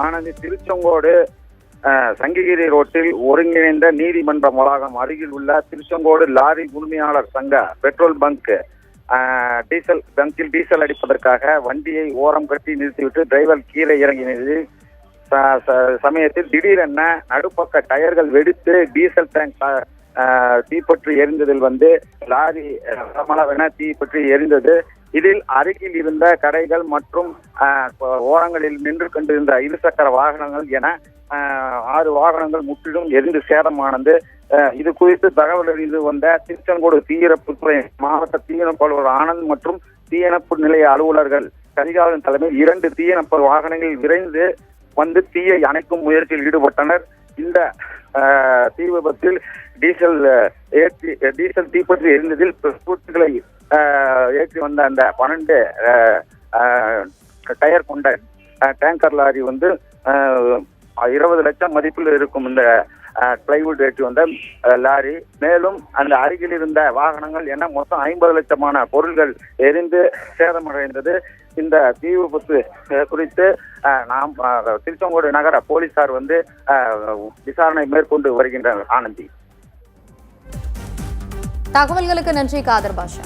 ஆனந்தி, திருச்செங்கோடு சங்ககிரி ரோட்டில் ஒருங்கிணைந்த நீதிமன்ற வளாகம் அருகில் உள்ள திருச்செங்கோடு லாரி உரிமையாளர் சங்க பெட்ரோல் பங்க் டீசல் பங்கில் டீசல் அடிப்பதற்காக வண்டியை ஓரம் கட்டி நிறுத்திவிட்டு டிரைவர் கீழே இறங்கினது சமயத்தில் திடீரென நடுப்பக்க டயர்கள் வெடித்து டீசல் டேங்க் தீப்பற்றி எரிந்ததில் லாரி மளவென தீப்பற்றி எரிந்தது. இதில் அருகில் இருந்த கடைகள் மற்றும் ஓரங்களில் நின்று கொண்டிருந்த இருசக்கர வாகனங்கள் என 6 வாகனங்கள் முற்றிலும் எரிந்து சேதமானது. இது குறித்து தகவல் அறிந்து வந்த திருச்செங்கோடு தீயணைப்புத்துறை மாவட்ட தீயணைப்பு அலுவலர் ஆனந்த் மற்றும் தீயணைப்பு நிலைய அலுவலர்கள் கரிகாலன் தலைமையில் 2 தீயணைப்பு வாகனங்கள் விரைந்து தீயை அணைக்கும் முயற்சியில் ஈடுபட்டனர். இந்த தீ விபத்தில் டீசல் தீப்பற்றி எரிந்ததில் பூச்சிகளை ஏற்றி வந்த அந்த 12 டயர் கொண்ட டேங்கர் லாரி 20 லட்சம் மதிப்பில் இருக்கும் இந்த பிளைவுட் ஏற்றி வந்த லாரி, மேலும் அந்த அருகில் இருந்த வாகனங்கள் என மொத்தம் 50 லட்சமான பொருள்கள் எரிந்து சேதமடைந்தது. இந்த தீ விபத்து குறித்து நாம் திருச்செங்கோடு நகர போலீசார் விசாரணை மேற்கொண்டு வருகின்றனர். ஆனந்தி, தகவல்களுக்கு நன்றி காதர் பாஷா.